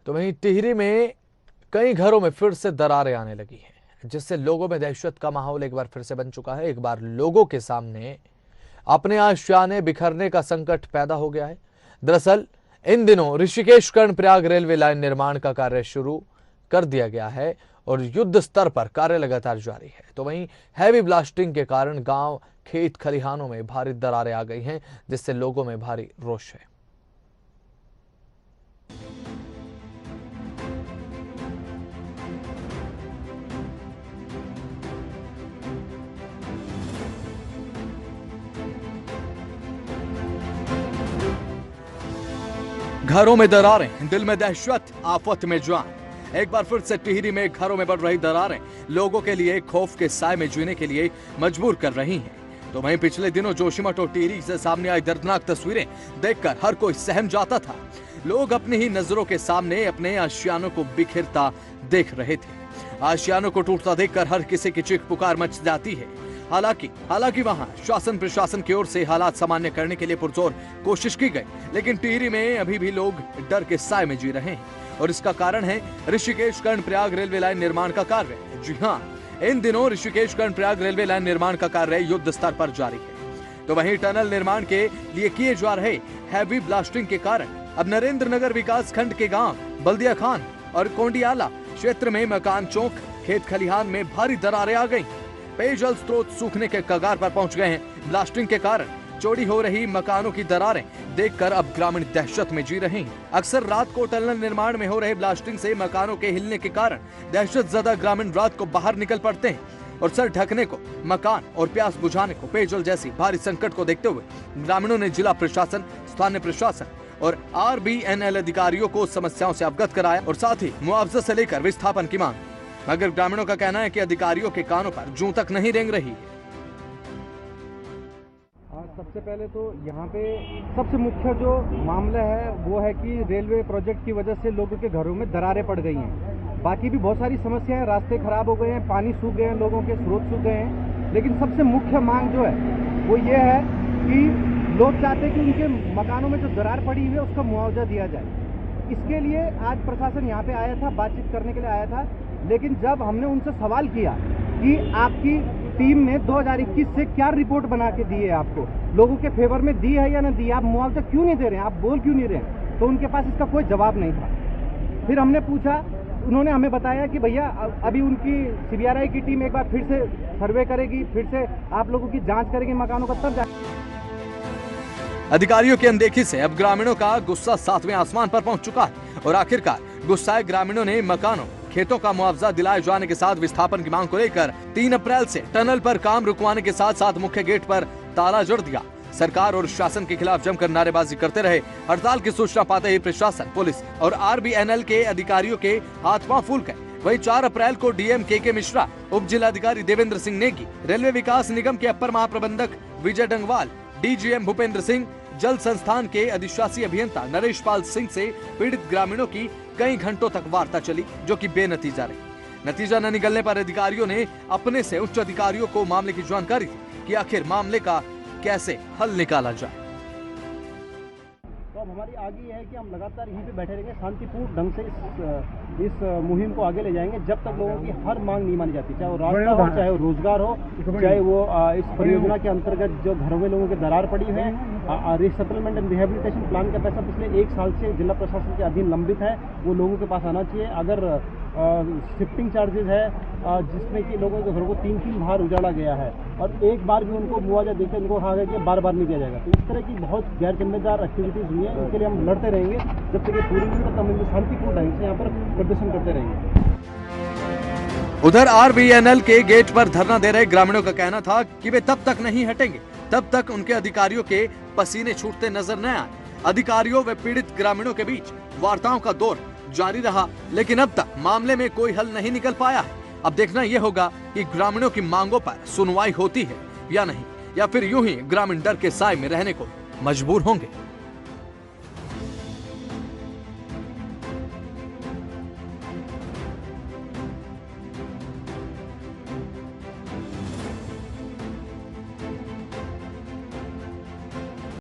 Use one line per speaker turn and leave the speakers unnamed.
तो वहीं टिहरी में कई घरों में फिर से दरारें आने लगी हैं, जिससे लोगों में दहशत का माहौल एक बार फिर से बन चुका है। एक बार लोगों के सामने अपने आशियाने बिखरने का संकट पैदा हो गया है। दरअसल इन दिनों ऋषिकेश कर्णप्रयाग रेलवे लाइन निर्माण का कार्य शुरू कर दिया गया है और युद्ध स्तर पर कार्य लगातार जारी है। तो वहीं हैवी ब्लास्टिंग के कारण गांव, खेत खलिहानों में भारी दरारें आ गई हैं, जिससे लोगों में भारी रोष है। घरों में दरारें, दिल में दहशत, आफत में जान। एक बार फिर से टिहरी में घरों में बढ़ रही दरारें लोगों के लिए खौफ के साए में जीने के लिए मजबूर कर रही हैं। तो वहीं पिछले दिनों जोशीमठ और टिहरी से सामने आई दर्दनाक तस्वीरें देखकर हर कोई सहम जाता था। लोग अपनी ही नजरों के सामने अपने आशियानों को बिखरता देख रहे थे। आशियानों को टूटता देखकर हर किसी की चीख पुकार मच जाती है। हालांकि वहां शासन प्रशासन की ओर से हालात सामान्य करने के लिए पुरजोर कोशिश की गई, लेकिन टिहरी में अभी भी लोग डर के साए में जी रहे हैं और इसका कारण है ऋषिकेश कर्णप्रयाग रेलवे लाइन निर्माण का कार्य। जी हां, इन दिनों ऋषिकेश कर्णप्रयाग रेलवे लाइन निर्माण का कार्य युद्ध स्तर पर जारी है। तो वहीं टनल निर्माण के लिए किए जा रहे हैवी ब्लास्टिंग के कारण अब नरेंद्र नगर विकास खंड के गाँव बल्दिया खान और कोंडियाला क्षेत्र में मकान चौक, खेत खलिहान में भारी दरारें आ गई। पेयजल स्रोत सूखने के कगार पर पहुंच गए हैं। ब्लास्टिंग के कारण चौड़ी हो रही मकानों की दरारें देखकर अब ग्रामीण दहशत में जी रहे हैं। अक्सर रात को टनल निर्माण में हो रहे ब्लास्टिंग से मकानों के हिलने के कारण दहशत ज़दा ग्रामीण रात को बाहर निकल पड़ते हैं और सर ढकने को, मकान और प्यास बुझाने को, पेयजल जैसी भारी संकट को देखते हुए ग्रामीणों ने जिला प्रशासन, स्थानीय प्रशासन और RBNL अधिकारियों को समस्याओं से अवगत कराया और साथ ही मुआवजा से लेकर विस्थापन की मांग, मगर ग्रामीणों का कहना है कि अधिकारियों के कानों पर जूं तक नहीं रेंग रही है।
सबसे पहले तो यहाँ पे सबसे मुख्य जो मामला है वो है कि रेलवे प्रोजेक्ट की वजह से लोगों के घरों में दरारें पड़ गई हैं। बाकी भी बहुत सारी समस्याएं हैं, रास्ते खराब हो गए हैं, पानी सूख गए हैं, लोगों के स्रोत सूख गए हैं। लेकिन सबसे मुख्य मांग जो है वो ये है कि लोग चाहते हैं कि उनके मकानों में जो दरार पड़ी हुई है उसका मुआवजा दिया जाए। इसके लिए आज प्रशासन यहाँ पे आया था, बातचीत करने के लिए आया था। लेकिन जब हमने उनसे सवाल किया कि आपकी टीम ने 2021 से क्या रिपोर्ट बना के दी है, आपको लोगों के फेवर में दी है या नहीं दी, आप मुआवजा क्यों नहीं दे रहे हैं, आप बोल क्यों नहीं रहे हैं, तो उनके पास इसका कोई जवाब नहीं था। फिर हमने पूछा, उन्होंने हमें बताया कि भैया अभी उनकी CBRI की टीम एक बार फिर से सर्वे करेगी, फिर से आप लोगों की जाँच करेगी मकानों का, तब
अधिकारियों की अनदेखी से अब ग्रामीणों का गुस्सा 7वें आसमान पर पहुंच चुका है और आखिरकार गुस्साए ग्रामीणों ने मकानों, खेतों का मुआवजा दिलाए जाने के साथ विस्थापन की मांग को लेकर 3 अप्रैल से टनल पर काम रुकवाने के साथ साथ मुख्य गेट पर ताला जड़ दिया। सरकार और शासन के खिलाफ जमकर नारेबाजी करते रहे। हड़ताल की सूचना पाते ही प्रशासन, पुलिस और RBNL के अधिकारियों के हाथ पांव फूल गए। वहीं 4 अप्रैल को DM KK मिश्रा, उप जिलाधिकारी देवेंद्र सिंह नेगी, रेलवे विकास निगम के अपर महाप्रबंधक विजय डंगवाल, DGM भूपेंद्र सिंह, जल संस्थान के अधिशासी अभियंता नरेश पाल सिंह से पीड़ित ग्रामीणों की कई घंटों तक वार्ता चली, जो कि बेनतीजा रही। नतीजा न निकलने पर अधिकारियों ने अपने से उच्च अधिकारियों को मामले की जानकारी दी कि आखिर मामले का कैसे हल निकाला जाए।
तो अब हमारी आगे है कि हम लगातार यहीं पे बैठे रहेंगे, शांतिपूर्ण ढंग से इस मुहिम को आगे ले जाएंगे जब तक लोगों की हर मांग नहीं मानी जाती, चाहे वो रास्ता हो, चाहे वो रोजगार हो, चाहे वो इस परियोजना के अंतर्गत जो घरों में लोगों के दरार पड़ी है, रीसेटलमेंट एंड रिहेबिलिटेशन प्लान का पैसा पिछले 1 साल से जिला प्रशासन के अधीन लंबित है, वो लोगों के पास आना चाहिए। अगर शिफ्टिंग चार्जेस है जिसमें कि लोगों के घरों को 3 बार उजाड़ा गया है और एक बार भी उनको मुआवजा देकर उनको कहा गया कि बार नहीं दिया जाएगा, तो इस तरह की बहुत गैर जिम्मेदार एक्टिविटीज हुई है। इसके लिए हम लड़ते रहेंगे जब तक ये पूरी नहीं होती, हम शांतिपूर्ण ढंग से यहाँ पर प्रदर्शन करते रहेंगे।
उधर RBNL के गेट पर धरना दे रहे ग्रामीणों का कहना था कि वे तब तक नहीं हटेंगे तब तक उनके अधिकारियों के पसीने छूटते नजर न आए। अधिकारियों व पीड़ित ग्रामीणों के बीच वार्ताओं का दौर जारी रहा, लेकिन अब तक मामले में कोई हल नहीं निकल पाया है। अब देखना यह होगा कि ग्रामीणों की मांगों पर सुनवाई होती है या नहीं, या फिर यूं ही ग्रामीण डर के साए में रहने को मजबूर होंगे।